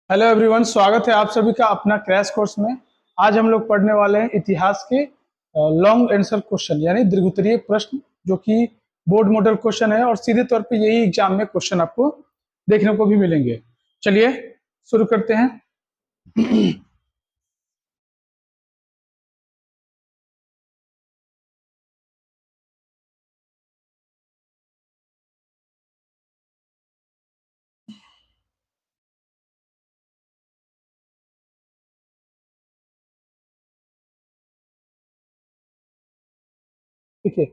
Hello everyone, स्वागत है आप सभी का अपना क्रैश कोर्स में। आज हम लोग पढ़ने वाले हैं इतिहास के लॉन्ग आंसर क्वेश्चन यानी दीर्घोत्तरीय प्रश्न, जो कि बोर्ड मॉडल क्वेश्चन है और सीधे तौर पे यही एग्जाम में क्वेश्चन आपको देखने को भी मिलेंगे। चलिए शुरू करते हैं। ठीक है,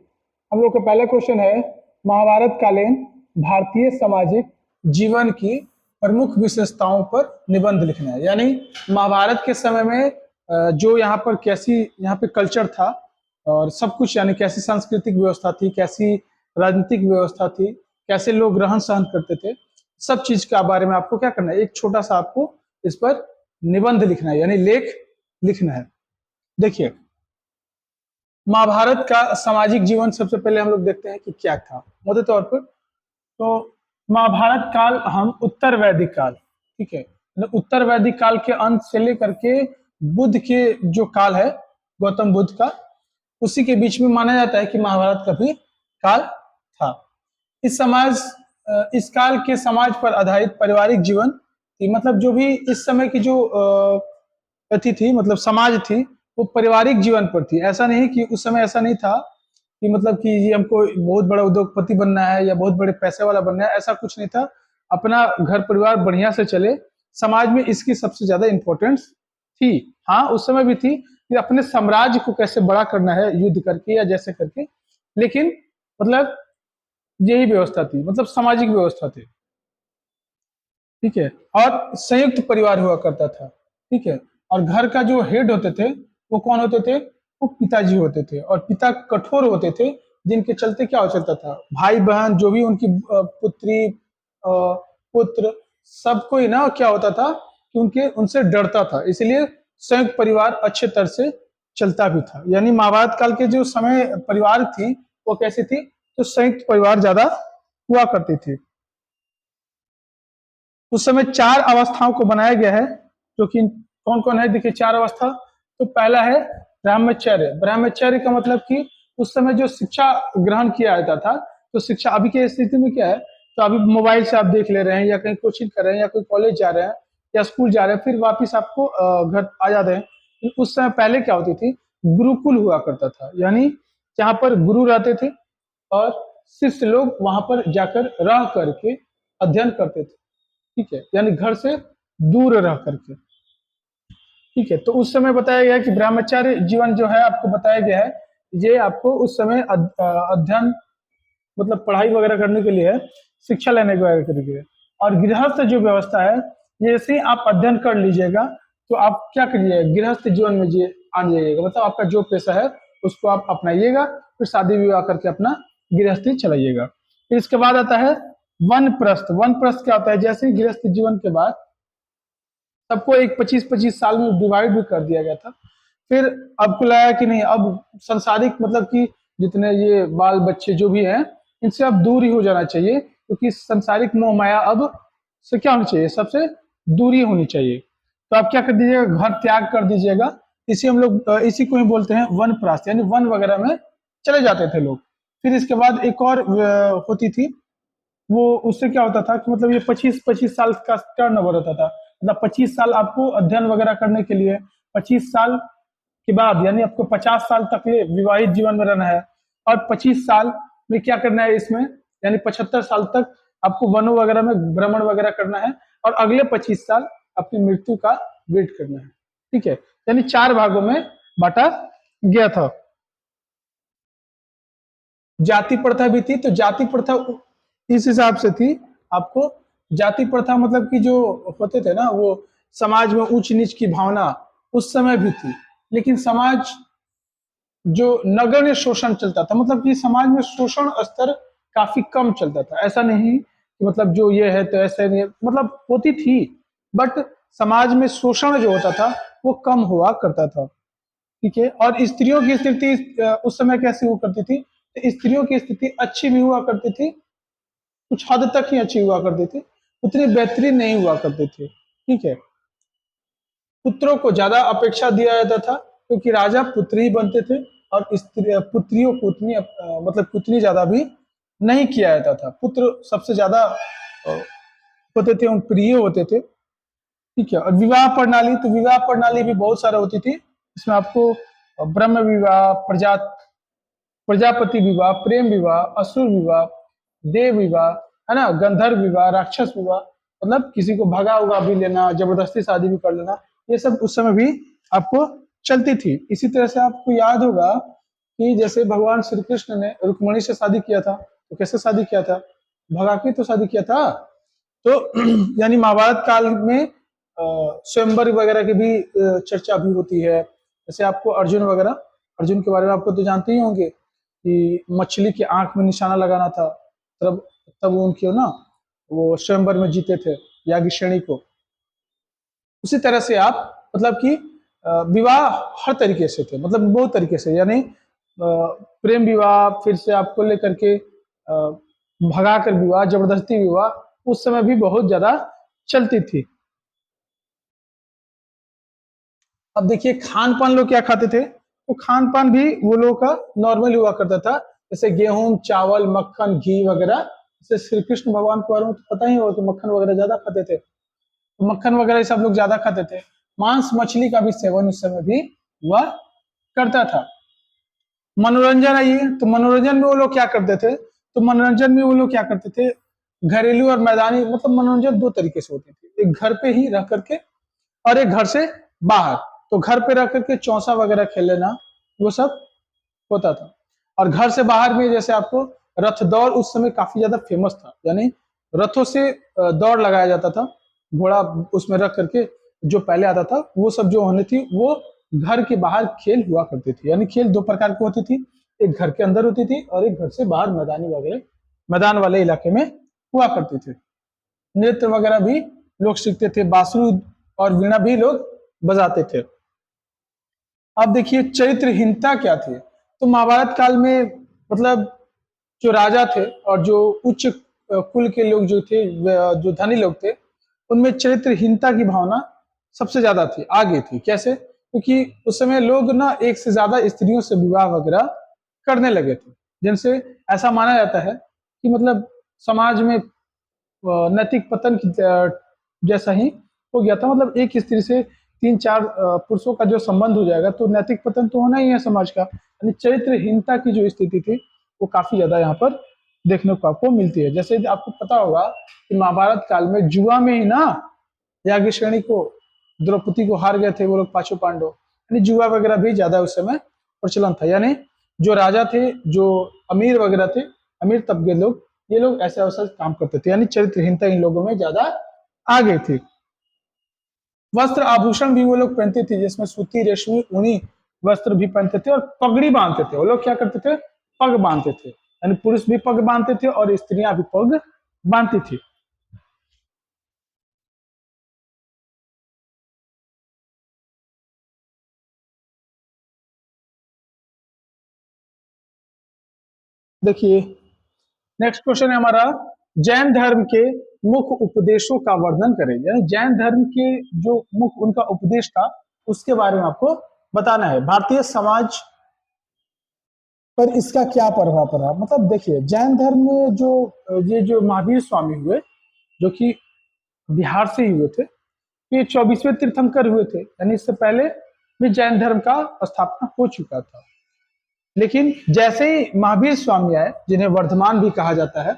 हम लोग का पहला क्वेश्चन है, महाभारत कालीन भारतीय सामाजिक जीवन की प्रमुख विशेषताओं पर निबंध लिखना है। यानी महाभारत के समय में जो यहाँ पर कैसी यहाँ पे कल्चर था और सब कुछ, यानी कैसी सांस्कृतिक व्यवस्था थी, कैसी राजनीतिक व्यवस्था थी, कैसे लोग रहन सहन करते थे, सब चीज के बारे में आपको क्या करना है, एक छोटा सा आपको इस पर निबंध लिखना है यानी लेख लिखना है। देखिए, महाभारत का सामाजिक जीवन सबसे पहले हम लोग देखते हैं कि क्या था मोटे तौर पर। तो महाभारत काल हम उत्तर वैदिक काल, ठीक है, मतलब उत्तर वैदिक काल के अंत से लेकर के बुद्ध के जो काल है, गौतम बुद्ध का, उसी के बीच में माना जाता है कि महाभारत का भी काल था। इस काल के समाज पर आधारित पारिवारिक जीवन थी, मतलब जो भी इस समय की जो अति थी, मतलब समाज थी, वो पारिवारिक जीवन पर थी। ऐसा नहीं कि उस समय ऐसा नहीं था कि मतलब कि ये हमको बहुत बड़ा उद्योगपति बनना है या बहुत बड़े पैसे वाला बनना है, ऐसा कुछ नहीं था। अपना घर परिवार बढ़िया से चले, समाज में इसकी सबसे ज्यादा इंपॉर्टेंस थी। हाँ, उस समय भी थी कि अपने साम्राज्य को कैसे बड़ा करना है, युद्ध करके या जैसे करके, लेकिन मतलब यही व्यवस्था थी, मतलब सामाजिक व्यवस्था थी। ठीक है, और संयुक्त परिवार हुआ करता था। ठीक है, और घर का जो हेड होते थे वो कौन होते थे? वो पिताजी होते थे, और पिता कठोर होते थे, जिनके चलते क्या हो चलता था, भाई बहन जो भी उनकी पुत्री पुत्र, सबको ही ना क्या होता था कि उनके उनसे डरता था। इसलिए संयुक्त परिवार अच्छे तरह से चलता भी था। यानी महाभारत काल के जो समय परिवार थी वो कैसी थी? तो संयुक्त परिवार ज्यादा हुआ करती थी। उस समय चार अवस्थाओं को बनाया गया है, जो कि कौन कौन है? देखिए, चार अवस्था। तो पहला है ब्रह्मचर्य। ब्रह्मचर्य का मतलब कि उस समय जो शिक्षा ग्रहण किया जाता था, तो शिक्षा अभी की स्थिति में क्या है, तो अभी मोबाइल से आप देख ले रहे हैं या कहीं कोचिंग कर रहे हैं या कोई कॉलेज जा रहे हैं या स्कूल जा रहे हैं, फिर वापिस आपको घर आ जाते हैं। उस समय पहले क्या होती थी, गुरुकुल हुआ करता था, यानी जहाँ पर गुरु रहते थे और शिष्य लोग वहां पर जाकर रह करके अध्ययन करते थे। ठीक है, यानी घर से दूर रह करके। ठीक है, तो उस समय बताया गया कि ब्रह्मचार्य जीवन जो है आपको बताया गया है, ये आपको उस समय अध्ययन, मतलब पढ़ाई वगैरह करने के लिए है, शिक्षा लेने वगैरह के लिए। और गृहस्थ जो व्यवस्था है, जैसे ही आप अध्ययन कर लीजिएगा तो आप क्या करिएगा, गृहस्थ जीवन में जी आ जाइएगा, मतलब आपका जो पैसा है उसको आप अपनाइएगा, फिर शादी विवाह करके अपना गृहस्थी चलाइएगा। फिर इसके बाद आता है वनप्रस्थ। वनप्रस्थ क्या होता है? जैसे ही गृहस्थ जीवन के बाद सबको एक 25-25 साल में डिवाइड भी कर दिया गया था। फिर अब को लगा कि नहीं, अब संसारिक मतलब कि जितने ये बाल बच्चे जो भी हैं, इनसे अब दूर ही हो जाना चाहिए, क्योंकि सांसारिक मोह माया अब से क्या होनी चाहिए, सबसे दूरी होनी चाहिए। तो आप क्या कर दीजिएगा, घर त्याग कर दीजिएगा। इसी हम लोग इसी को ही बोलते हैं वनप्रस्थ, यानी वन वगैरह में चले जाते थे लोग। फिर इसके बाद एक और होती थी, वो उससे क्या होता था कि मतलब ये 25-25 साल का टर्न ओवर होता था, मतलब 25 साल आपको अध्ययन वगैरह करने के लिए, 25 साल के बाद यानी आपको 50 साल तक ये विवाहित जीवन में रहना है, और 25 साल में क्या करना है इसमें, यानी 75 साल तक आपको वनों वगैरह में भ्रमण वगैरह करना है, और अगले 25 साल अपनी मृत्यु का वेट करना है। ठीक है, यानी चार भागों में बांटा गया था। जाति प्रथा भी थी, तो जाति प्रथा इस हिसाब से थी आपको। जाति प्रथा मतलब कि जो होते थे ना, वो समाज में ऊंच नीच की भावना उस समय भी थी, लेकिन समाज जो नगण्य शोषण चलता था, मतलब कि समाज में शोषण स्तर काफी कम चलता था। ऐसा नहीं कि मतलब जो ये है तो ऐसे नहीं, मतलब होती थी, बट समाज में शोषण जो होता था वो कम हुआ करता था। ठीक है, और स्त्रियों की स्थिति उस समय कैसी हुआ करती थी? तो स्त्रियों की स्थिति अच्छी भी हुआ करती थी, कुछ हद तक ही अच्छी हुआ करती थी, उतनी बेहतरीन नहीं हुआ करती थी। ठीक है, पुत्रों को ज्यादा अपेक्षा दिया जाता था, क्योंकि राजा पुत्र ही बनते थे, और स्त्री पुत्रियों को उतनी मतलब उतनी ज्यादा भी नहीं किया जाता था। पुत्र सबसे ज्यादा होते थे, उन प्रिय होते थे। ठीक है। और विवाह प्रणाली, तो विवाह प्रणाली भी बहुत सारा होती थी। इसमें आपको ब्रह्म विवाह, प्रजापति विवाह, प्रेम विवाह, असुर विवाह, देव विवाह, है ना, गंधर्व विवाह, राक्षस विवाह, मतलब किसी को भगा उगा भी लेना, जबरदस्ती शादी भी कर लेना, ये सब उस समय भी आपको चलती थी। इसी तरह से आपको याद होगा कि जैसे भगवान श्री कृष्ण ने रुक्मणी से शादी किया था, तो कैसे शादी किया था? भगा के तो शादी किया था। तो यानी महाभारत काल में स्वयंवर वगैरह की भी चर्चा भी होती है। जैसे आपको अर्जुन वगैरह, अर्जुन के बारे में आपको तो जानते ही होंगे कि मछली की आंख में निशाना लगाना था, तब तब उनके ना वो स्वयंवर में जीते थे याज्ञसेनी को। उसी तरह से आप मतलब कि विवाह हर तरीके से थे, मतलब बहुत तरीके से, यानी प्रेम विवाह, फिर से आपको लेकर के भगा कर विवाह, जबरदस्ती विवाह उस समय भी बहुत ज्यादा चलती थी। अब देखिए खान पान लोग क्या खाते थे, तो खान पान भी वो लोगों का नॉर्मल हुआ करता था, जैसे गेहूं, चावल, मक्खन, घी वगैरह। जैसे श्री कृष्ण भगवान के बारे में तो पता ही होगा कि मक्खन वगैरह ज्यादा खाते थे, तो मक्खन वगैरह सब लोग ज्यादा खाते थे। मांस मछली का भी सेवन उस समय भी हुआ करता था। मनोरंजन आइए, तो मनोरंजन में वो लोग क्या करते थे, तो मनोरंजन में वो लोग क्या करते थे, घरेलू और मैदानी, मतलब मनोरंजन दो तरीके से होती थी, एक घर पे ही रह करके और एक घर से बाहर। तो घर पे रह करके चौसा वगैरह खेल लेना, वो सब होता था। और घर से बाहर में जैसे आपको रथ दौड़ उस समय काफी ज्यादा फेमस था, यानी रथों से दौड़ लगाया जाता था, घोड़ा उसमें रख करके जो पहले आता था, वो सब जो होने थी वो घर के बाहर खेल हुआ करती थी। यानी खेल दो प्रकार की होती थी, एक घर के अंदर होती थी और एक घर से बाहर मैदानी वगैरह, मैदान वाले इलाके में हुआ करती थी। नृत्य वगैरह भी लोग सीखते थे, बांसुरी और वीणा भी लोग बजाते थे। अब देखिए चरित्रहीनता क्या थी, तो महाभारत काल में मतलब जो राजा थे और जो उच्च कुल के लोग जो थे, जो धनी लोग थे, उनमें चरित्रहीनता की भावना सबसे ज्यादा थी, आगे थी। कैसे? क्योंकि उस समय लोग ना एक से ज्यादा स्त्रियों से विवाह वगैरह करने लगे थे, जिनसे ऐसा माना जाता है कि मतलब समाज में नैतिक पतन की जैसा ही हो गया था। मतलब एक स्त्री से तीन चार पुरुषों का जो संबंध हो जाएगा तो नैतिक पतन तो होना ही है समाज का। यानी चरित्रहीनता की जो स्थिति थी वो काफी ज्यादा यहाँ पर देखने को आपको मिलती है। जैसे आपको पता होगा कि महाभारत काल में जुआ में ही ना याज्ञसेनी को, द्रौपदी को हार गए थे वो लोग, पांचों पांडव। यानी जुआ वगैरह भी ज्यादा उस समय प्रचलन था। यानी जो राजा थे, जो अमीर वगैरह थे, अमीर तबके लोग, ये लोग ऐसे अवसर काम करते थे। यानी चरित्रहीनता इन लोगों में ज्यादा आ गई थी। वस्त्र आभूषण भी वो लोग पहनते थे, जिसमें सूती, रेशमी, ऊनी वस्त्र भी पहनते थे और पगड़ी बांधते थे। वो लोग क्या करते थे, पग बांधते थे। यानी पुरुष भी पग बांधते थे और स्त्रियां भी पग बांधती थी। देखिए नेक्स्ट क्वेश्चन है हमारा, जैन धर्म के मुख्य उपदेशों का वर्णन करें। यानी जैन धर्म के जो मुख्य उनका उपदेश था उसके बारे में आपको बताना है। भारतीय समाज पर इसका क्या प्रभाव पड़ा। मतलब देखिए जैन धर्म में जो ये जो महावीर स्वामी हुए, जो कि बिहार से ही हुए थे, ये 24वें तीर्थंकर हुए थे। यानी इससे पहले भी जैन धर्म का स्थापना हो चुका था। लेकिन जैसे ही महावीर स्वामी आए, जिन्हें वर्धमान भी कहा जाता है,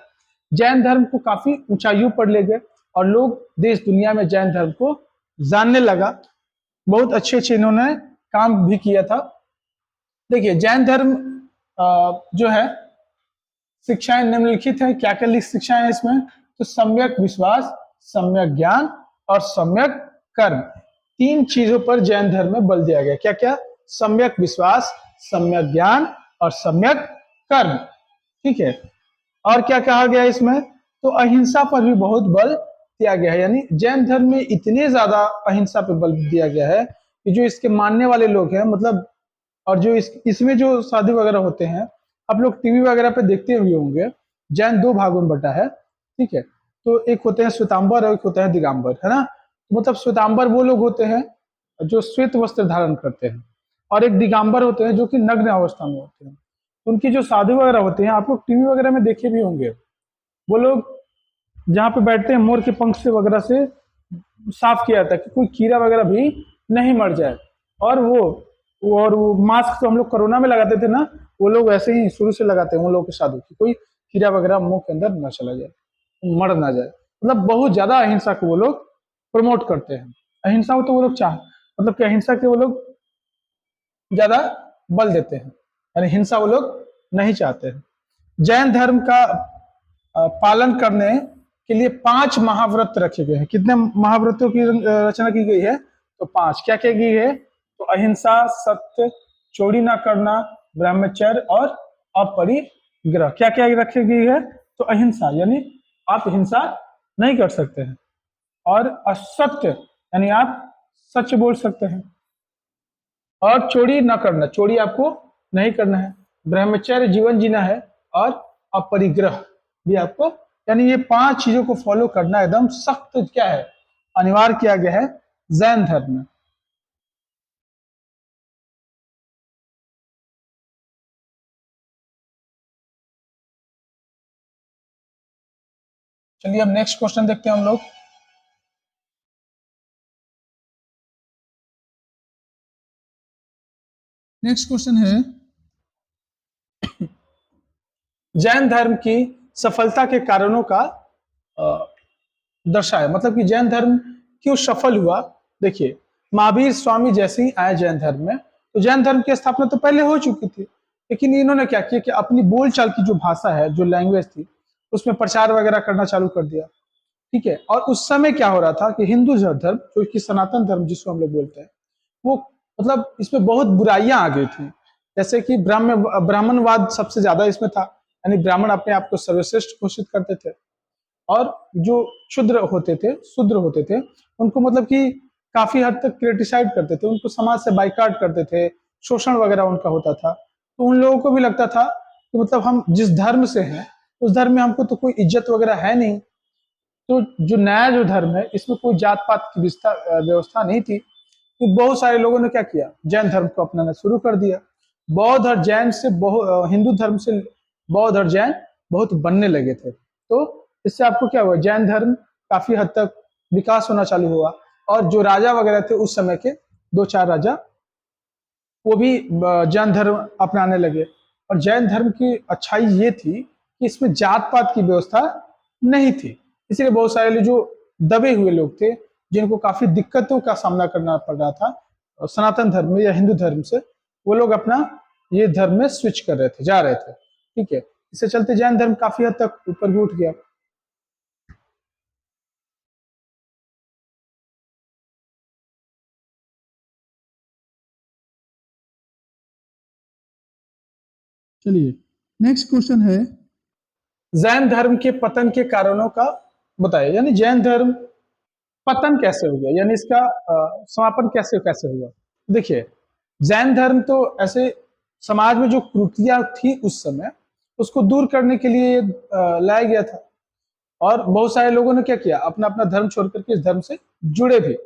जैन धर्म को काफी ऊंचाइयों पर ले गए और लोग देश दुनिया में जैन धर्म को जानने लगा। बहुत अच्छे अच्छे इन्होंने काम भी किया था। देखिए जैन धर्म जो है, शिक्षाएं निम्नलिखित है। क्या क्या शिक्षाएं हैं इसमें, तो सम्यक विश्वास, सम्यक ज्ञान और सम्यक कर्म, तीन चीजों पर जैन धर्म में बल दिया गया। क्या क्या, सम्यक विश्वास, सम्यक ज्ञान और सम्यक कर्म। ठीक है। और क्या कहा गया इसमें, तो अहिंसा पर भी बहुत बल दिया गया है। यानी जैन धर्म में इतने ज्यादा अहिंसा पर बल दिया गया है कि जो इसके मानने वाले लोग हैं, मतलब और जो इसमें जो शादी वगैरह होते हैं, आप लोग टीवी वगैरह पे देखते हुए होंगे, जैन दो भागों में बटा है। ठीक है। तो एक होते हैं श्वेतांबर और एक होता है दिगंबर, है ना। मतलब श्वेतांबर वो लोग होते हैं जो श्वेत वस्त्र धारण करते हैं, और एक दिगंबर होते हैं जो कि नग्न अवस्था में होते हैं। उनकी जो साधु वगैरह होते हैं, आप लोग टीवी वगैरह में देखे भी होंगे, वो लोग जहाँ पे बैठते हैं मोर के पंख से वगैरह से साफ किया जाता है कि कोई कीड़ा वगैरह भी नहीं मर जाए। और वो मास्क तो हम लोग कोरोना में लगाते थे ना, वो लोग ऐसे ही शुरू से लगाते हैं, उन लोगों के साधु की कोई कीड़ा वगैरह मुंह के अंदर न चला जाए, मर ना जाए। मतलब बहुत ज्यादा अहिंसा को वो लोग प्रमोट करते हैं। अहिंसा को तो वो लोग मतलब कि अहिंसा के वो लोग ज्यादा बल देते हैं, यानी हिंसा वो लोग नहीं चाहते हैं। जैन धर्म का पालन करने के लिए 5 महाव्रत रखे गए हैं। कितने महाव्रतों की रचना की गई है? तो 5। क्या क्या की है? तो अहिंसा, सत्य, चोरी ना करना, ब्रह्मचर्य और अपरिग्रह। क्या क्या रखी गई है? तो अहिंसा यानी आप हिंसा नहीं कर सकते हैं, और असत्य यानी आप सच बोल सकते हैं, और चोरी न करना, चोरी आपको नहीं करना है, ब्रह्मचर्य जीवन जीना है, और अपरिग्रह भी आपको, यानी ये 5 चीजों को फॉलो करना एकदम सख्त क्या है, अनिवार्य किया गया है जैन धर्म में। चलिए अब नेक्स्ट क्वेश्चन देखते हैं हम लोग। नेक्स्ट क्वेश्चन है, जैन धर्म की सफलता के कारणों का दर्शाया, मतलब कि जैन धर्म क्यों सफल हुआ। देखिए, महावीर स्वामी जैसे ही आए जैन धर्म में, तो जैन धर्म की स्थापना तो पहले हो चुकी थी, लेकिन इन्होंने क्या किया कि अपनी बोलचाल की जो भाषा है, जो लैंग्वेज थी, उसमें प्रचार वगैरह करना चालू कर दिया। ठीक है, और उस समय क्या हो रहा था कि हिंदू धर्म, जो कि सनातन धर्म जिसको हम लोग बोलते हैं, वो मतलब इसमें बहुत बुराइयां आ गई थी। जैसे कि ब्राह्मणवाद सबसे ज्यादा इसमें था, यानी ब्राह्मण अपने आप को सर्वश्रेष्ठ घोषित करते थे, और जो शूद्र होते थे उनको मतलब कि काफी हद तक क्रिटिसाइड करते थे, उनको समाज से बाइकाट करते थे, शोषण वगैरह उनका होता था। तो उन लोगों को भी लगता था कि मतलब हम जिस धर्म से हैं उस धर्म में हमको तो कोई इज्जत वगैरह है नहीं, तो जो नया जो धर्म है इसमें कोई जात पात की व्यवस्था नहीं थी। तो बहुत सारे लोगों ने क्या किया, जैन धर्म को अपनाना शुरू कर दिया। बौद्ध और जैन से हिंदू धर्म से बौद्ध और जैन बहुत बनने लगे थे। तो इससे आपको क्या हुआ, जैन धर्म काफी हद तक विकास होना चालू हुआ, और जो राजा वगैरह थे उस समय के 2-4 राजा, वो भी जैन धर्म अपनाने लगे। और जैन धर्म की अच्छाई ये थी कि इसमें जात पात की व्यवस्था नहीं थी, इसलिए बहुत सारे लोग जो दबे हुए लोग थे, जिनको काफी दिक्कतों का सामना करना पड़ रहा था सनातन धर्म में या हिंदू धर्म से, वो लोग अपना ये धर्म में स्विच कर रहे थे, जा रहे थे। ठीक है, इससे चलते जैन धर्म काफी हद तक ऊपर भी उठ गया। चलिए नेक्स्ट क्वेश्चन है, जैन धर्म के पतन के कारणों का बताइए, यानी जैन धर्म पतन कैसे हो गया, यानी इसका समापन कैसे कैसे हुआ। देखिए, जैन धर्म तो ऐसे समाज में जो कुरीतियां थी उस समय, उसको दूर करने के लिए लाया गया था, और बहुत सारे लोगों ने क्या किया, अपना अपना धर्म छोड़ करके इस धर्म से जुड़े भी।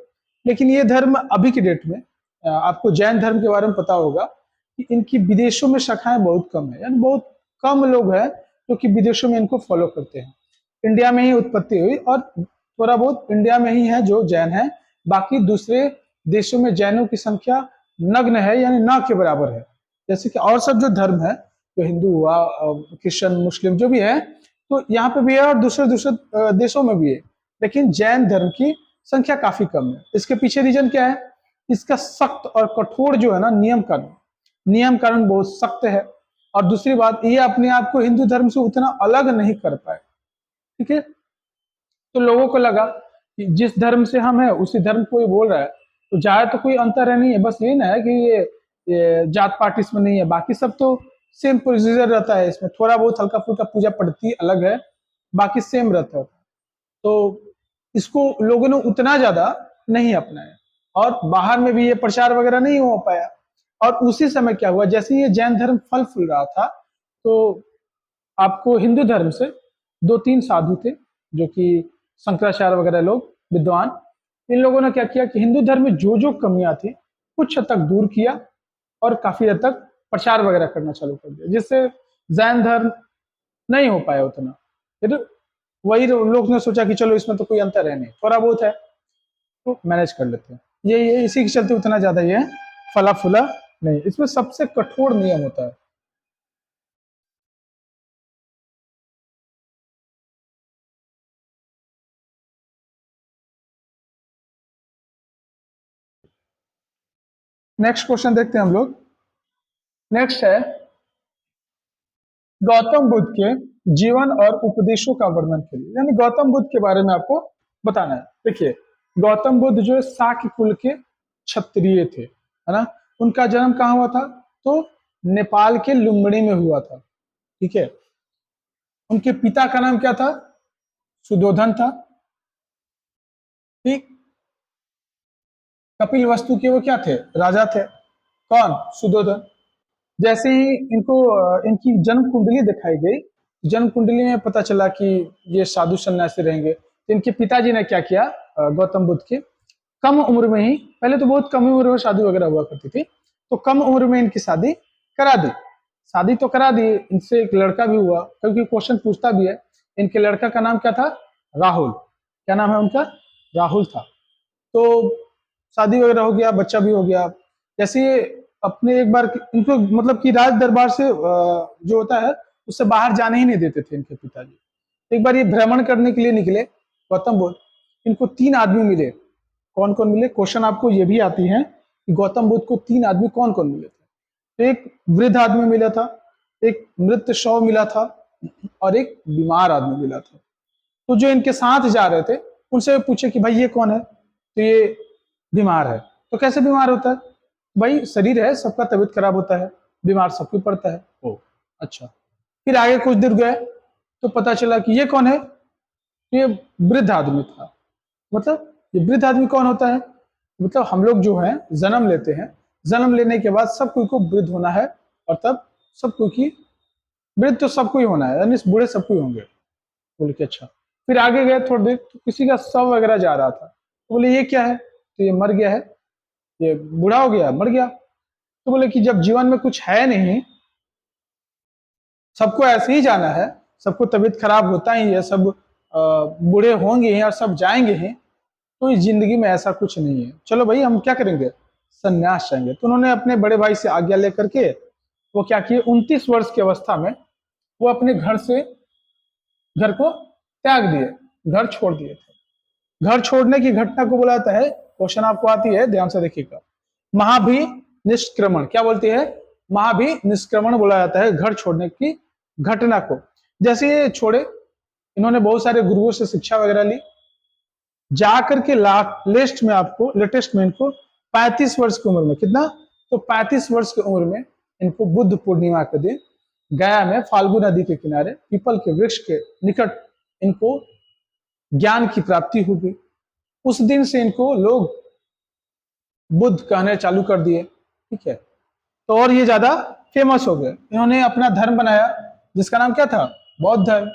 लेकिन ये धर्म अभी के डेट में आपको जैन धर्म के बारे में पता होगा कि इनकी विदेशों में शाखाएं बहुत कम है, यानी बहुत कम लोग हैं जो कि विदेशों में इनको फॉलो करते हैं। इंडिया में ही उत्पत्ति हुई, और थोड़ा बहुत इंडिया में ही है जो जैन है, बाकी दूसरे देशों में जैनों की संख्या नग्न है, यानी ना के बराबर है। जैसे कि और सब जो धर्म है, जो हिंदू हुआ, क्रिश्चियन, मुस्लिम जो भी है, तो यहाँ पे भी है और दूसरे दूसरे देशों में भी है, लेकिन जैन धर्म की संख्या काफी कम है। इसके पीछे रीजन क्या है, इसका सख्त और कठोर जो है ना नियम कानून बहुत सख्त है, और दूसरी बात ये अपने आप को हिंदू धर्म से उतना अलग नहीं कर पाए। ठीक है, तो लोगों को लगा कि जिस धर्म से हम है उसी धर्म को ये बोल रहा है, तो ज्यादा तो कोई अंतर है नहीं है, बस ये ना है कि ये जात पात इसमें नहीं है, बाकी सब तो सेम प्रोसीजर रहता है, इसमें थोड़ा बहुत हल्का फुल्का पूजा पड़ती अलग है, बाकी सेम रहता है। तो इसको लोगों ने उतना ज्यादा नहीं अपनाया, और बाहर में भी ये प्रचार वगैरह नहीं हो पाया। और उसी समय क्या हुआ, जैसे ये जैन धर्म फल फूल रहा था, तो आपको हिंदू धर्म से 2-3 साधु थे, जो कि शंकराचार्य वगैरह लोग विद्वान, इन लोगों ने क्या किया कि हिंदू धर्म में जो जो कमियां थी कुछ हद तक दूर किया और काफी हद तक प्रचार वगैरह करना चालू कर दिया, जिससे जैन धर्म नहीं हो पाया उतना। फिर वही लोग ने सोचा कि चलो इसमें तो कोई अंतर है नहीं, थोड़ा बहुत है तो मैनेज कर लेते हैं। ये इसी के चलते उतना ज्यादा ये फला फूला नहीं। इसमें सबसे कठोर नियम होता है। नेक्स्ट क्वेश्चन देखते हैं हम लोग। नेक्स्ट है, गौतम बुद्ध के जीवन और उपदेशों का वर्णन करिए। यानी गौतम बुद्ध के बारे में आपको बताना है। देखिए, गौतम बुद्ध जो है शाक्य कुल के क्षत्रिय थे, है ना। उनका जन्म कहाँ हुआ था? तो नेपाल के लुम्बिनी में हुआ था। ठीक है। उनके पिता का नाम क्या था? सुधोधन था। ठीक। कपिल वस्तु के वो क्या थे? राजा थे। कौन? सुधोधन। जैसे ही इनकी जन्म कुंडली दिखाई गई, जन्म कुंडली में पता चला कि ये साधु सन्यासी रहेंगे। तो इनके पिताजी ने क्या किया, गौतम बुद्ध के कम उम्र में ही, पहले तो बहुत कम उम्र में शादी वगैरह हुआ करती थी, तो कम उम्र में इनकी शादी करा दी। शादी तो करा दी, इनसे एक लड़का भी हुआ, क्योंकि क्वेश्चन पूछता भी है। इनके लड़का का नाम क्या था? राहुल। क्या नाम है उनका? राहुल था। तो शादी वगैरह हो गया, बच्चा भी हो गया। जैसे ये अपने एक बार इनको मतलब कि राज दरबार से जो होता है उससे बाहर जाने ही नहीं देते थे इनके पिताजी। एक बार ये भ्रमण करने के लिए निकले गौतम बुद्ध। इनको 3 आदमी मिले। कौन कौन मिले? क्वेश्चन आपको ये भी आती है कि गौतम बुद्ध को 3 आदमी कौन कौन मिले थे। तो एक वृद्ध आदमी मिला था, एक मृत शव मिला था, और एक बीमार आदमी मिला था। तो जो इनके साथ जा रहे थे उनसे पूछे कि भाई ये कौन है? तो ये बीमार है। तो कैसे बीमार होता है? भाई शरीर है, सबका तबीयत खराब होता है, बीमार सबको पड़ता है। ओ अच्छा। फिर आगे कुछ दूर गए तो पता चला कि ये कौन है? तो ये वृद्ध आदमी था। मतलब ये वृद्ध आदमी कौन होता है? मतलब हम लोग जो है जन्म लेते हैं, जन्म लेने के बाद सब कोई को वृद्ध होना है, और तब सब कोई की वृद्ध तो सबको ही होना है, यानी बूढ़े सबको ही होंगे। बोले कि अच्छा। फिर आगे गए थोड़ी देर तो किसी का शव वगैरह जा रहा था, तो बोले ये क्या है? तो ये मर गया है, ये बूढ़ा हो गया, मर गया। तो बोले कि जब जीवन में कुछ है नहीं, सबको ऐसे ही जाना है, सबको तबीयत खराब होता ही है, सब बूढ़े होंगे ही और सब जाएंगे ही, तो इस जिंदगी में ऐसा कुछ नहीं है, चलो भाई हम क्या करेंगे, संन्यास चाहेंगे। तो उन्होंने अपने बड़े भाई से आज्ञा लेकर के वो क्या किए, 29 वर्ष की अवस्था में वो अपने घर को त्याग दिए, घर छोड़ दिए थे। घर छोड़ने की घटना को बोला जाता है, क्वेश्चन आपको आती है, ध्यान से देखिएगा, महाभी निष्क्रमण। क्या बोलती है? महाभी निष्क्रमण बोला जाता है घर छोड़ने की घटना को। जैसे ये छोड़े, इन्होंने बहुत सारे गुरुओं से शिक्षा वगैरह ली, जाकर के लेटेस्ट में इनको 35 वर्ष की उम्र में, कितना? तो 35 वर्ष की उम्र में इनको बुद्ध पूर्णिमा के दिन गया में फाल्गु नदी के किनारे पीपल के वृक्ष के निकट इनको ज्ञान की प्राप्ति हो गई। उस दिन से इनको लोग बुद्ध कहने चालू कर दिए। ठीक है। तो और ये ज्यादा फेमस हो गए। इन्होंने अपना धर्म बनाया जिसका नाम क्या था? बौद्ध धर्म।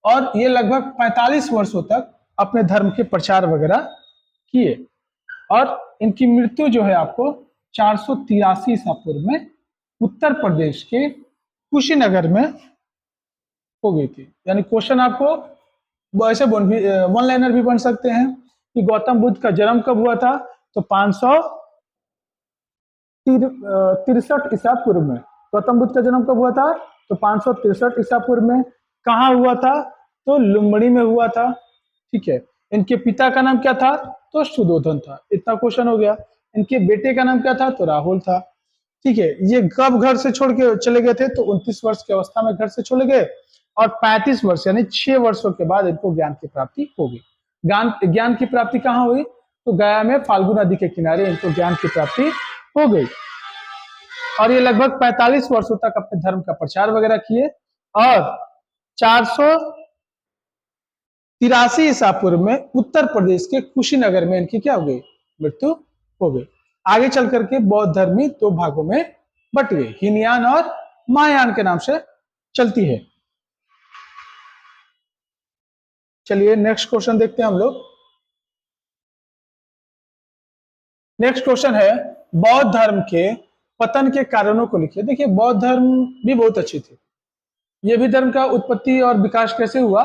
और ये लगभग 45 वर्षों तक अपने धर्म के प्रचार वगैरह किए। और इनकी मृत्यु जो है आपको 483 ईसा पूर्व में उत्तर प्रदेश के कुशीनगर में हो गई थी। यानी क्वेश्चन आपको ऐसे वन लाइनर भी बन सकते हैं कि गौतम बुद्ध का जन्म कब हुआ था? तो 563 ईसा पूर्व में। गौतम बुद्ध का जन्म कब हुआ था? तो 563 ईसा पूर्व में। कहाँ हुआ था? तो लुम्बिनी में हुआ था। ठीक है। इनके पिता का नाम क्या था? तो सुधोधन था। इतना क्वेश्चन हो गया। इनके बेटे का नाम क्या था? तो राहुल था। ठीक है। ये कब घर से छोड़ के चले गए थे? तो 29 वर्ष की अवस्था में घर से चले गए, और 35 वर्ष यानी 6 वर्षों के बाद इनको ज्ञान की प्राप्ति हो गई। ज्ञान की प्राप्ति कहाँ हुई? तो गया में फाल्गु नदी के किनारे इनको ज्ञान की प्राप्ति हो गई। और ये लगभग 45 वर्षों तक अपने धर्म का प्रचार वगैरह किए, और 483 ईसा पूर्व में उत्तर प्रदेश के कुशीनगर में इनकी क्या हो गई? मृत्यु हो गई। आगे चल करके बौद्ध धर्म 2 भागों में बट गई, हीनयान और महायान के नाम से चलती है। चलिए नेक्स्ट क्वेश्चन देखते हैं हम लोग। नेक्स्ट क्वेश्चन है, बौद्ध धर्म के पतन के कारणों को लिखिए। देखिए, बौद्ध धर्म भी बहुत अच्छी थी। ये भी धर्म का उत्पत्ति और विकास कैसे हुआ?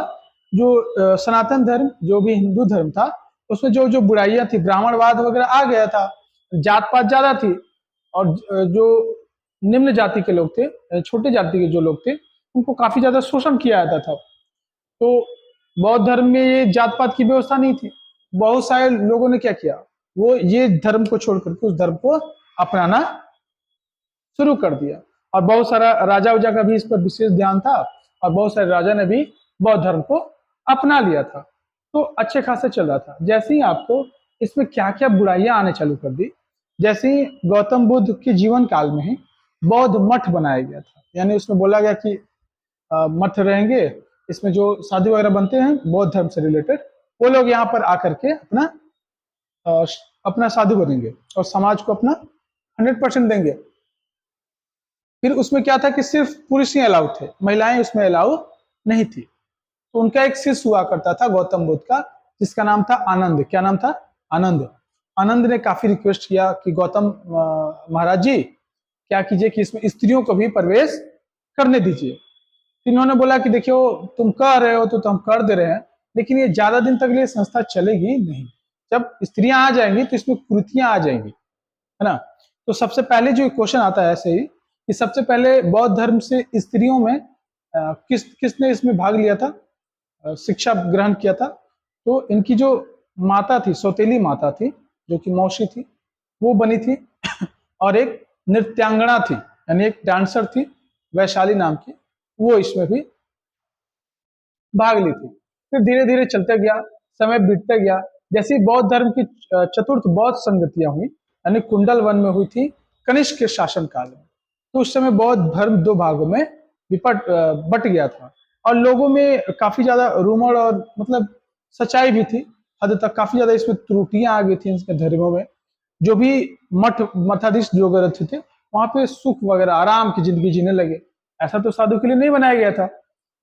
जो सनातन धर्म, जो भी हिंदू धर्म था, उसमें जो जो बुराइयां थी, ब्राह्मणवाद वगैरह आ गया था, जात पात ज्यादा थी, और जो निम्न जाति के लोग थे, छोटे जाति के जो लोग थे, उनको काफी ज्यादा शोषण किया जाता था। तो बौद्ध धर्म में ये जात पात की व्यवस्था नहीं थी। बहुत सारे लोगों ने क्या किया, वो ये धर्म को छोड़ करके उस धर्म को अपनाना शुरू कर दिया। और बहुत सारा राजा उजा का भी इस पर विशेष ध्यान था, और बहुत सारे राजा ने भी बौद्ध धर्म को अपना लिया था। तो अच्छे खासे चल रहा था। जैसे ही आपको इसमें क्या क्या बुराइयां आने चालू कर दी, जैसे ही गौतम बुद्ध के जीवन काल में ही बौद्ध मठ बनाया गया था। यानी उसमें बोला गया कि मठ रहेंगे, इसमें जो साधु वगैरह बनते हैं बौद्ध धर्म से रिलेटेड, वो लोग यहाँ पर आकर के अपना साधु बनेंगे और समाज को अपना 100% देंगे। फिर उसमें क्या था कि सिर्फ पुरुष ही अलाउ थे, महिलाएं उसमें अलाउ नहीं थी। तो उनका एक शिष्य हुआ करता था गौतम बुद्ध का, जिसका नाम था आनंद। क्या नाम था? आनंद। आनंद ने काफी रिक्वेस्ट किया कि गौतम महाराज जी, क्या कीजिए कि इसमें स्त्रियों को भी प्रवेश करने दीजिए। इन्होंने बोला कि देखियो, तुम कह रहे हो तो हम कर दे रहे हैं, लेकिन ये ज्यादा दिन तक ये संस्था चलेगी नहीं। जब स्त्रियां आ जाएंगी तो इसमें कुरीतियां आ जाएंगी, है ना। तो सबसे पहले जो क्वेश्चन आता है ऐसे ही कि सबसे पहले बौद्ध धर्म से स्त्रियों में किसने इसमें भाग लिया था, शिक्षा ग्रहण किया था? तो इनकी जो माता थी, सौतेली माता थी, जो कि मौसी थी, वो बनी थी। और एक नृत्यांगना थी, यानी एक डांसर थी, वैशाली नाम की, वो इसमें भी भाग ली थी। फिर धीरे धीरे चलते गया, समय बीतते गया। जैसे बौद्ध धर्म की चतुर्थ बौद्ध संगतियां हुई, यानी कुंडल वन में हुई थी कनिष्क के शासन काल में। तो उस समय बौद्ध धर्म दो भागों में बट गया था, और लोगों में काफी ज्यादा रूमर और मतलब सच्चाई भी थी हद तक। काफी ज्यादा इसमें त्रुटियां आ गई थी इसके धर्मों में। जो भी मठाधीश जो ग्रंथ थे, वहां पे सुख वगैरह आराम की जिंदगी जीने लगे। ऐसा तो साधु के लिए नहीं बनाया गया था।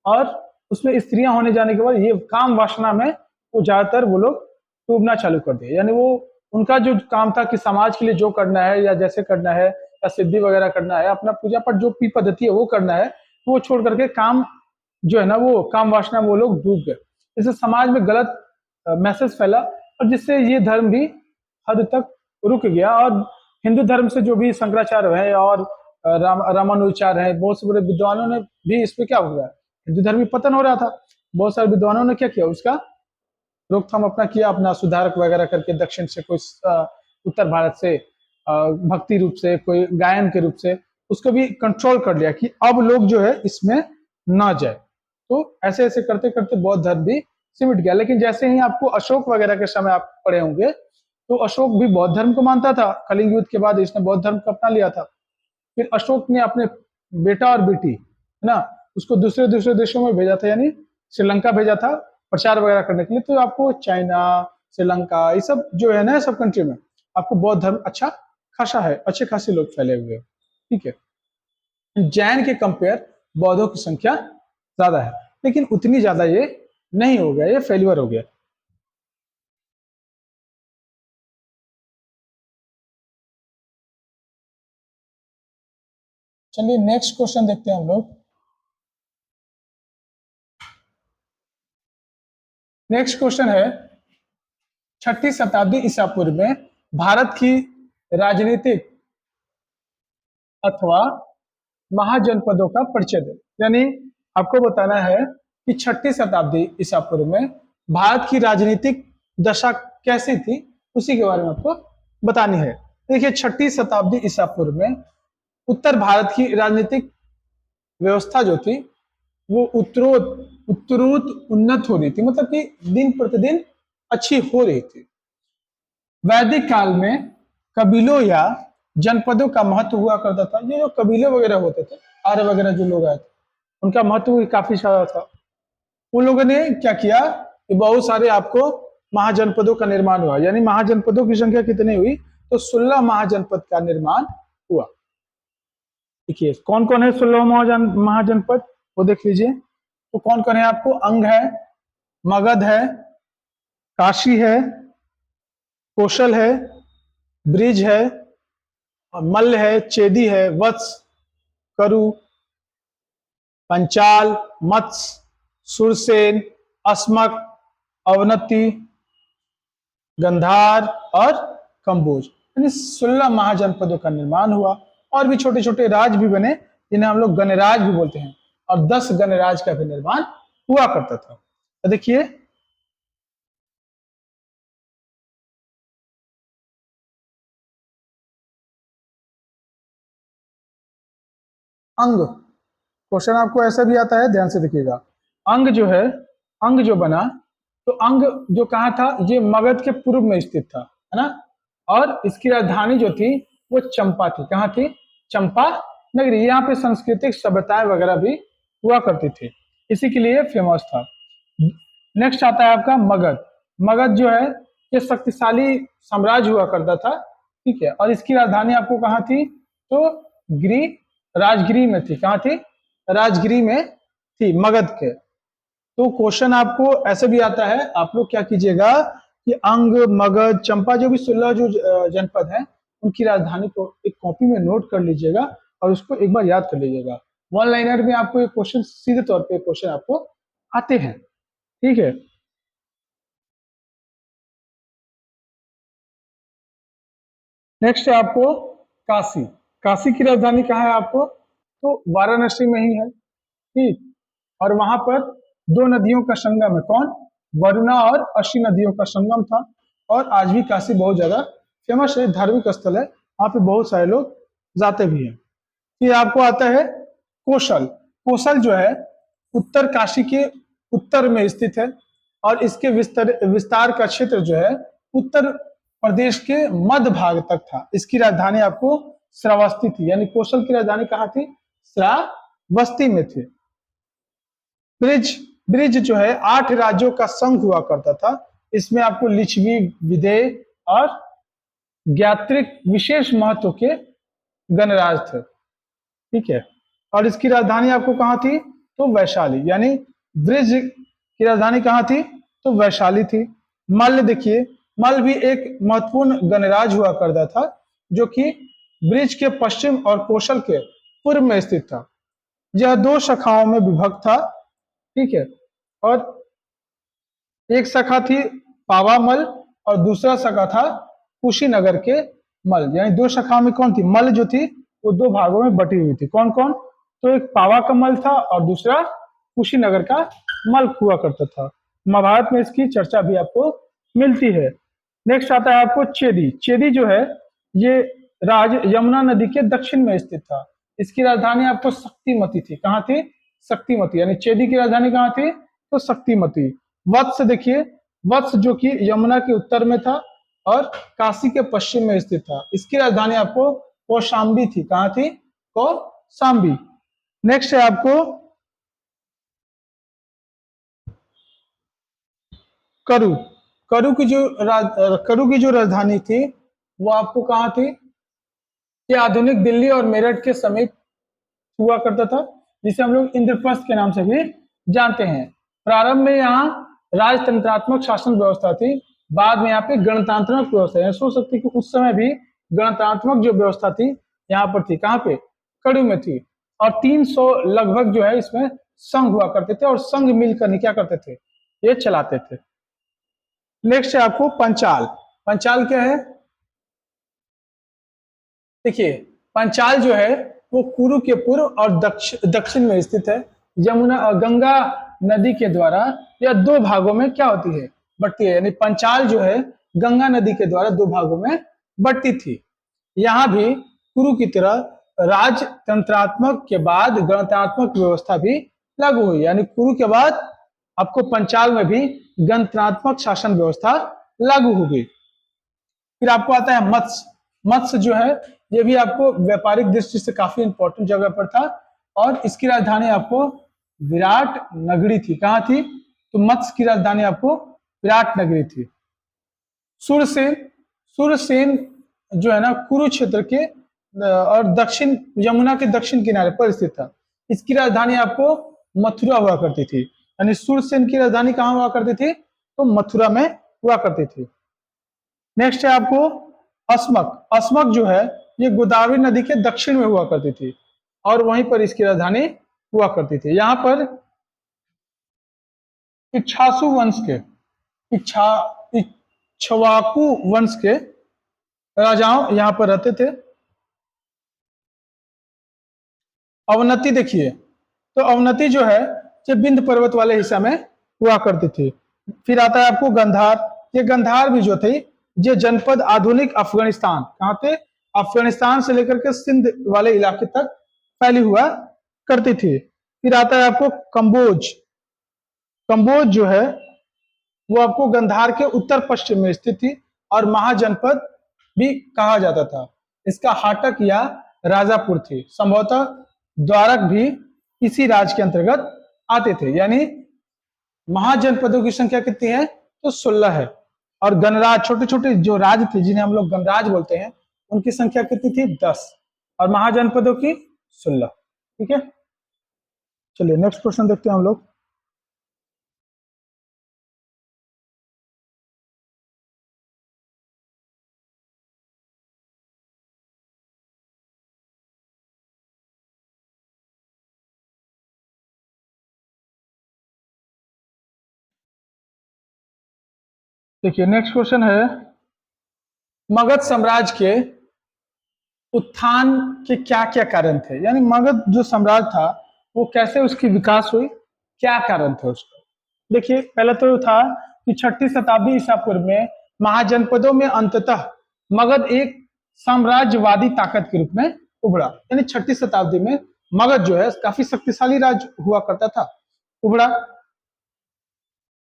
और उसमें स्त्रियां होने जाने के बाद ये काम वासना में वो ज्यादातर वो लोग डूबना चालू कर दिए। यानी वो उनका जो काम था कि समाज के लिए जो करना है या जैसे करना है या सिद्धि वगैरह करना है, अपना पूजा पाठ जो भी पद्धति है वो करना है, वो छोड़ करके काम जो है ना, वो काम वासना में वो लोग डूब गए। इससे समाज में गलत मैसेज फैला, और जिससे ये धर्म भी हद तक रुक गया। और हिंदू धर्म से जो भी शंकराचार्य है और रामानुजाचार्य है, बहुत से बड़े विद्वानों ने भी इस पे क्या हो गया, हिंदू धर्म पतन हो रहा था। बहुत सारे विद्वानों ने क्या किया, उसका रोकथाम अपना किया, अपना सुधारक वगैरह करके दक्षिण से, कोई उत्तर भारत से भक्ति रूप से, कोई गायन के रूप से उसको भी कंट्रोल कर लिया कि अब लोग जो है इसमें ना जाए। तो ऐसे ऐसे करते करते बौद्ध धर्म भी सिमट गया। लेकिन जैसे ही आपको अशोक वगैरह के समय आप पढ़े होंगे, तो अशोक भी बौद्ध धर्म को मानता था। कलिंग युद्ध के बाद इसने बौद्ध धर्म को अपना लिया था। फिर अशोक ने अपने बेटा और बेटी, है ना, उसको दूसरे दूसरे देशों में भेजा था, यानी श्रीलंका भेजा था प्रचार वगैरह करने के लिए। तो आपको चाइना, श्रीलंका, ये सब जो है ना, सब कंट्री में आपको बौद्ध धर्म अच्छा खासा है, अच्छे खासे लोग फैले हुए हैं। ठीक है। जैन के कंपेयर बौद्धों की संख्या ज्यादा है, लेकिन उतनी ज्यादा ये नहीं हो गया, ये फेल्यूर हो गया। चलिए नेक्स्ट क्वेश्चन देखते हैं हम लोग। नेक्स्ट क्वेश्चन है, 6ठी शताब्दी ईसा पूर्व में भारत की राजनीतिक अथवा महाजनपदों का परिचय दे। यानी आपको बताना है कि 6ठी शताब्दी ईसा पूर्व में भारत की राजनीतिक दशा कैसी थी, उसी के बारे में आपको बतानी है। देखिए, 6ठी शताब्दी ईसा पूर्व में उत्तर भारत की राजनीतिक व्यवस्था जो थी वो उत्तरोत उन्नत हो रही थी, मतलब कि दिन प्रतिदिन अच्छी हो रही थी। वैदिक काल में कबीलों या जनपदों का महत्व हुआ करता था। ये जो कबीले वगैरह होते थे, आर्य वगैरह जो लोग आए थे, उनका महत्व काफी ज्यादा था। उन लोगों ने क्या किया कि बहुत सारे आपको महाजनपदों का निर्माण हुआ। यानी महाजनपदों की संख्या कितनी हुई, तो 16 महाजनपद का निर्माण हुआ। देखिए कौन कौन है 16 महाजनपद, वो देख लीजिए। तो कौन कौन है आपको, अंग है, मगध है, काशी है, कौशल है, ब्रिज है, मल्ल है, चेदी है, वत्स, करु, पंचाल, मत्स्य, सुरसेन, अस्मक, अवनति, गंधार और कंबोज। यानी 16 महाजनपदों का निर्माण हुआ और भी छोटे छोटे राज भी बने जिन्हें हम लोग गणराज भी बोलते हैं, और 10 गणराज का भी निर्माण हुआ करता था। तो देखिए अंग, क्वेश्चन आपको ऐसा भी आता है, ध्यान से देखिएगा। अंग जो है, अंग जो बना, तो अंग जो कहा था, ये मगध के पूर्व में स्थित था, है ना, और इसकी राजधानी जो थी वो चंपा थी। कहाँ थी? चंपा नगरी। यहाँ पे सांस्कृतिक सभ्यताएं वगैरह भी हुआ करती थी, इसी के लिए फेमस था। नेक्स्ट आता है आपका मगध। मगध जो है ये शक्तिशाली साम्राज्य हुआ करता था, ठीक है, और इसकी राजधानी आपको कहाँ थी? तो गिरी, राजगिरी में थी। कहाँ थी? राजगिरी में थी, मगध के। तो क्वेश्चन आपको ऐसे भी आता है, आप लोग क्या कीजिएगा कि अंग, मगध, चंपा, जो भी 16 जो जनपद हैं, उनकी राजधानी को एक कॉपी में नोट कर लीजिएगा और उसको एक बार याद कर लीजिएगा। वन लाइनर में आपको एक क्वेश्चन सीधे तौर पे क्वेश्चन आपको आते हैं, ठीक है। नेक्स्ट है आपको काशी। काशी की राजधानी कहाँ है आपको? तो वाराणसी में ही है, ठीक। और वहां पर 2 नदियों का संगम है। कौन? वरुणा और अशी नदियों का संगम था। और आज भी काशी बहुत ज्यादा फेमस है, धार्मिक स्थल है, वहां पे बहुत सारे लोग जाते भी हैं। फिर आपको आता है कौशल। कौशल जो है उत्तर काशी के उत्तर में स्थित है, और इसके विस्तार का क्षेत्र जो है उत्तर प्रदेश के मध्य भाग तक था। इसकी राजधानी आपको श्रावस्ती थी, यानी कौशल की राजधानी कहाँ थी? श्रावस्ती में थी। ब्रिज, ब्रिज जो है 8 राज्यों का संघ हुआ करता था। इसमें आपको लिच्छवी, विदेह और ज्ञात्रिक विशेष महत्व के गणराज थे, ठीक है। और इसकी राजधानी आपको कहाँ थी? तो वैशाली। यानी ब्रिज की राजधानी कहाँ थी? तो वैशाली थी। मल्ल देखिए, मल्ल भी एक महत्वपूर्ण गणराज हुआ करता था, जो कि ब्रिज के पश्चिम और कौशल के पूर्व में स्थित था। यह 2 शाखाओं में विभक्त था, ठीक है। और एक शाखा थी पावामल और दूसरा शाखा था कुशीनगर के मल। यानी 2 शाखाओं में कौन थी? मल जो थी वो 2 भागों में बटी हुई थी। कौन कौन? तो एक पावा का मल था और दूसरा कुशीनगर का मल हुआ करता था। महाभारत में इसकी चर्चा भी आपको मिलती है। नेक्स्ट आता है आपको चेदी। चेदी जो है ये राज यमुना नदी के दक्षिण में स्थित था। इसकी राजधानी आपको शक्तिमती थी। कहाँ थी? शक्तिमती। यानी चेदी की राजधानी कहाँ थी? तो शक्तिमती। वत्स देखिए, वत्स जो कि यमुना के उत्तर में था और काशी के पश्चिम में स्थित था। इसकी राजधानी आपको कौशाम्बी थी। कहाँ थी? कौशाम्बी। नेक्स्ट है आपको करु। करु की जो राजधानी थी वो आपको कहाँ थी? ये आधुनिक दिल्ली और मेरठ के समीप हुआ करता था, जिसे हम लोग इंद्रप्रस्थ के नाम से भी जानते हैं। प्रारंभ में यहाँ राजतंत्रात्मक शासन व्यवस्था थी, बाद में यहाँ पे गणतांत्रिक व्यवस्था है। सोच सकते कि उस समय भी गणतांत्रिक जो व्यवस्था थी यहाँ पर थी। कहाँ पे? कड़ू में थी। और 300 लगभग जो है इसमें संघ हुआ करते थे, और संघ मिलकर क्या करते थे? ये चलाते थे। नेक्स्ट है आपको पंचाल। पंचाल क्या है? देखिए, पंचाल जो है वो कुरु के पूर्व और दक्षिण में स्थित है। यमुना गंगा नदी के द्वारा यह 2 भागों में क्या होती है? बटती है। यानी पंचाल जो है गंगा नदी के द्वारा 2 भागों में बटती थी। यहाँ भी कुरु की तरह राजतंत्रात्मक के बाद गणतात्मक व्यवस्था भी लागू हुई। यानी कुरु के बाद आपको पंचाल में भी गणतंत्रात्मक शासन व्यवस्था लागू हो गई। फिर आपको आता है मत्स्य। मत्स्य जो है ये भी आपको व्यापारिक दृष्टि से काफी इंपॉर्टेंट जगह पर था, और इसकी राजधानी आपको विराट नगरी थी। कहाँ थी? तो मत्स्य की राजधानी आपको विराट नगरी थी। सूरसेन, सूरसेन जो है ना कुरुक्षेत्र के और दक्षिण यमुना के दक्षिण किनारे पर स्थित था। इसकी राजधानी आपको मथुरा हुआ करती थी। यानी सूरसेन की राजधानी कहाँ हुआ करती थी? तो मथुरा में हुआ करती थी। नेक्स्ट है आपको अस्मक, अस्मक जो है ये गोदावरी नदी के दक्षिण में हुआ करती थी और वहीं पर इसकी राजधानी हुआ करती थी। यहाँ पर इच्छासु वंश के इच्छा इक्ष्वाकु वंश के राजाओं यहाँ पर रहते थे। अवनति देखिए, तो अवनति जो है ये विंध्य पर्वत वाले हिस्सा में हुआ करती थी। फिर आता है आपको गंधार। ये गंधार भी जो थी ये जनपद आधुनिक अफगानिस्तान, कहाँ थे, अफगानिस्तान से लेकर के सिंध वाले इलाके तक फैली हुआ करती थी। फिर आता है आपको कंबोज। कंबोज जो है वो आपको गंधार के उत्तर पश्चिम में स्थित थी और महाजनपद भी कहा जाता था। इसका हाटक या राजापुर थी। संभवतः द्वारक भी इसी राज्य के अंतर्गत आते थे। यानी महाजनपदों की संख्या कितनी है, तो 16 है। और गणराज, छोटे छोटे जो राज्य थे जिन्हें हम लोग गणराज बोलते हैं, उनकी संख्या कितनी थी, 10, और महाजनपदों की 16। ठीक है, चलिए नेक्स्ट क्वेश्चन देखते हैं हम लोग। देखिए नेक्स्ट क्वेश्चन है, मगध साम्राज्य के उत्थान के क्या क्या कारण थे, यानी मगध जो साम्राज्य था वो कैसे उसकी विकास हुई, क्या कारण थे उसका। देखिए पहले तो था कि 6ठी शताब्दी ईसा पूर्व में महाजनपदों में अंततः मगध एक साम्राज्यवादी ताकत के रूप में उभरा। यानी 6ठी शताब्दी में मगध जो है काफी शक्तिशाली राज्य हुआ करता था, उभरा।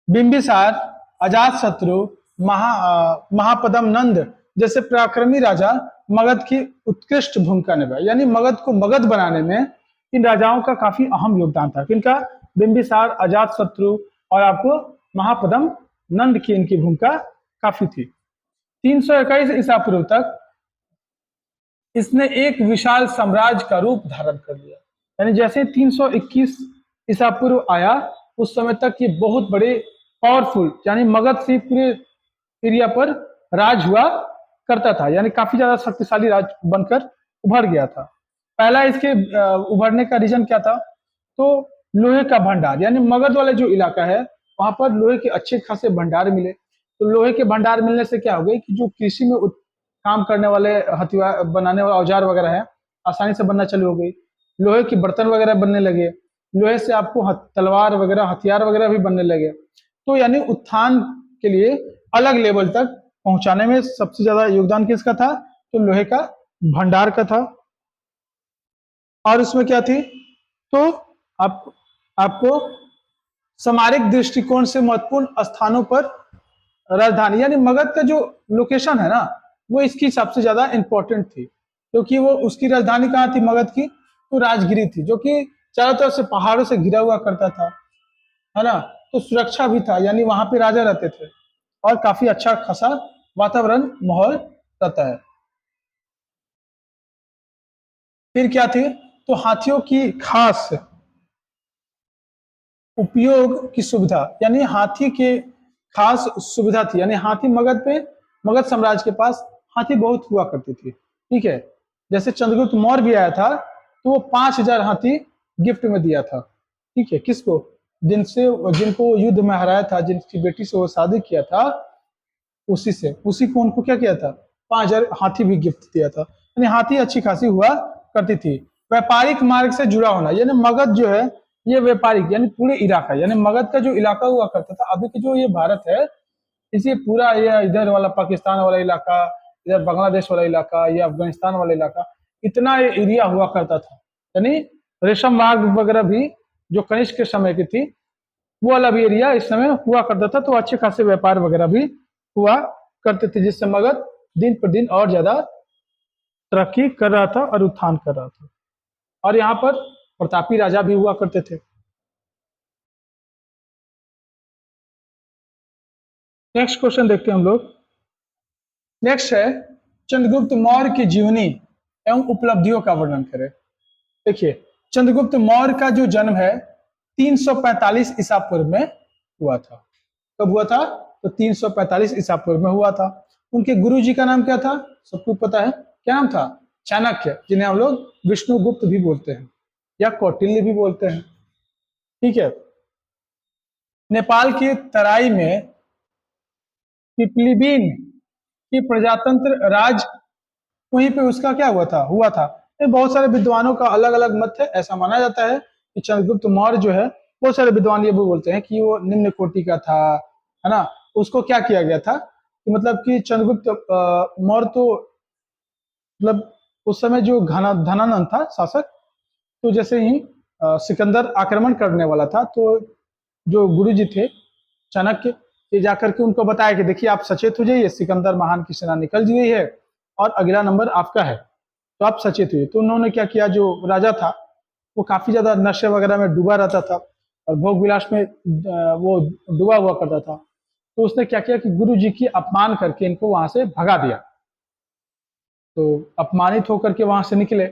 बिंबिसार, अजातशत्रु, महापद्म नंद जैसे पराक्रमी राजा मगध की उत्कृष्ट भूमिका निभाई। यानी मगध को मगध बनाने में इन राजाओं का काफी अहम योगदान था। किनका, बिंबिसार, अजातशत्रु और आपको महापद्म नंद की इनकी भूमिका काफी थी। 321 ईसा पूर्व तक इसने एक विशाल साम्राज्य का रूप धारण कर लिया। यानी जैसे 321 ईसा पूर्व आया उस समय तक ये बहुत बड़े पावरफुल, यानी मगध से पूरे एरिया पर राज हुआ करता था। यानी काफी ज्यादा शक्तिशाली राज बनकर उभर गया था। पहला इसके उभरने का रीजन क्या था, तो लोहे का भंडार। यानी मगध वाले जो इलाका है वहां पर लोहे के अच्छे खासे भंडार मिले। तो लोहे के भंडार मिलने से क्या हो गई कि जो कृषि में काम करने वाले हथियार बनाने वाले औजार वगैरह है आसानी से बनना चालू हो गई। लोहे की बर्तन वगैरह बनने लगे, लोहे से आपको तलवार वगैरह हथियार वगैरह भी बनने लगे। तो यानी उत्थान के लिए अलग लेवल तक पहुंचाने में सबसे ज्यादा योगदान किसका था, तो लोहे का भंडार का था। और इसमें क्या थी, तो आपको सामरिक दृष्टिकोण से महत्वपूर्ण स्थानों पर राजधानी, यानी मगध का जो लोकेशन है ना वो इसकी सबसे ज्यादा इंपॉर्टेंट थी, क्योंकि वो उसकी राजधानी कहाँ थी मगध की, तो राजगिरी थी, जो कि चारों तरफ से पहाड़ों से घिरा हुआ करता था, है ना। तो सुरक्षा भी था, यानी वहां पे राजा रहते थे और काफी अच्छा खासा वातावरण माहौल रहता है। फिर क्या थी, तो हाथियों की खास उपयोग की सुविधा, यानी हाथी के खास सुविधा थी। यानी हाथी मगध साम्राज्य के पास हाथी बहुत हुआ करती थी। ठीक है, जैसे चंद्रगुप्त मौर्य भी आया था तो वो 5000 हाथी गिफ्ट में दिया था। ठीक है, किसको, जिनको युद्ध में हराया था, जिनकी बेटी से वो शादी किया था, उसी को उनको क्या किया था, 5000 हाथी भी गिफ्ट दिया था। यानी हाथी अच्छी खासी हुआ करती थी। व्यापारिक मार्ग से जुड़ा होना, यानी मगध जो है ये व्यापारिक, यानी पूरे इलाका, यानी मगध का जो इलाका हुआ करता था, अभी के जो ये भारत है इसी पूरा ये इधर वाला पाकिस्तान वाला इलाका, इधर बांग्लादेश वाला इलाका, ये अफगानिस्तान वाला इलाका, इतना ये एरिया हुआ करता था। यानी रेशम मार्ग वगैरह भी जो कनिष्क के समय की थी वो वाला भी एरिया इस समय हुआ करता था। तो अच्छे खासे व्यापार वगैरह भी हुआ करते थे, जिससे मगध दिन पर दिन और ज्यादा तरक्की कर रहा था और उत्थान कर रहा था। और यहाँ पर प्रतापी राजा भी हुआ करते थे। नेक्स्ट क्वेश्चन देखते हैं हम लोग। नेक्स्ट है, चंद्रगुप्त मौर्य की जीवनी एवं उपलब्धियों का वर्णन करें। देखिए चंद्रगुप्त मौर्य का जो जन्म है 345 ईसा पूर्व में हुआ था। कब हुआ था, तो 345 ईसा पूर्व में हुआ था। उनके गुरु जी का नाम क्या था, सबको पता है, क्या नाम था? चाणक्य, जिन्हें हम लोग विष्णुगुप्त भी बोलते हैं या कौटिल्य भी बोलते हैं। ठीक है। नेपाल के तराई में पिपलिबीन की प्रजातंत्र राज, वहीं पे उसका क्या हुआ था। ये बहुत सारे विद्वानों का अलग अलग मत है। ऐसा माना जाता है कि चंद्रगुप्त मौर्य जो है, बहुत सारे विद्वान ये भी बोलते हैं कि वो निम्न कोटि का था, है ना। उसको क्या किया गया था कि मतलब कि चंद्रगुप्त मौर्य तो मतलब उस समय जो धनानंद था शासक, तो जैसे ही सिकंदर आक्रमण करने वाला था, तो जो गुरु जी थे चाणक्य, ये जाकर के उनको बताया कि देखिए आप सचेत हो जाइए, सिकंदर महान की सेना निकल गई है और अगला नंबर आपका है, तो आप सचेत हुए। तो उन्होंने क्या किया, जो राजा था वो काफी ज्यादा नशे वगैरह में डूबा रहता था और भोग विलास में वो डूबा हुआ करता था। तो उसने क्या किया कि गुरु जी की अपमान करके इनको वहां से भगा दिया। तो अपमानित होकर के वहां से निकले,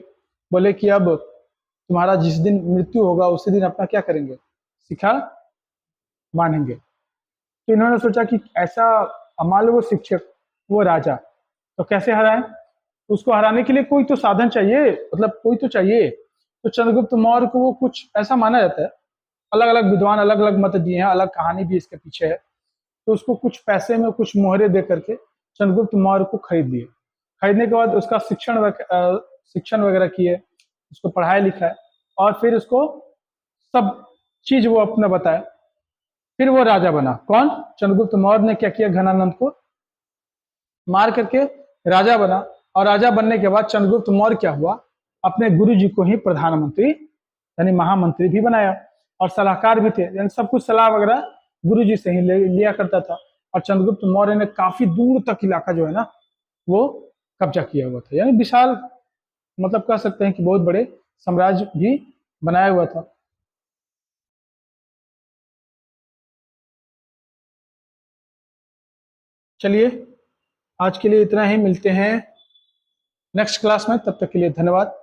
बोले कि अब तुम्हारा जिस दिन मृत्यु होगा उसी दिन अपना क्या करेंगे, शिखा बांधेंगे। तो इन्होंने सोचा कि ऐसा, मान लो वो शिक्षक, वो राजा, तो कैसे हराएं। उसको हराने के लिए कोई तो साधन चाहिए, मतलब कोई तो चाहिए। तो चंद्रगुप्त मौर्य को वो कुछ ऐसा माना जाता है, अलग अलग विद्वान अलग अलग मत दिए हैं, अलग कहानी भी इसके पीछे है। तो उसको कुछ पैसे में कुछ मोहरे दे करके चंद्रगुप्त मौर्य को खरीद लिए। खरीदने के बाद उसका शिक्षण वगैरह किए, उसको पढ़ाया लिखाया और फिर उसको सब चीज वो अपना बताया। फिर वो राजा बना। कौन? चंद्रगुप्त मौर्य ने क्या किया, घनानंद को मार करके राजा बना। और राजा बनने के बाद चंद्रगुप्त मौर्य क्या हुआ, अपने गुरु जी को ही प्रधानमंत्री यानी महामंत्री भी बनाया और सलाहकार भी थे, यानी सब कुछ सलाह वगैरह गुरु जी से ही लिया करता था। और चंद्रगुप्त मौर्य ने काफी दूर तक इलाका जो है ना वो कब्जा किया हुआ था, यानी विशाल, मतलब कह सकते हैं कि बहुत बड़े साम्राज्य भी बनाया हुआ था। चलिए आज के लिए इतना ही, मिलते हैं नेक्स्ट क्लास में, तब तक के लिए धन्यवाद।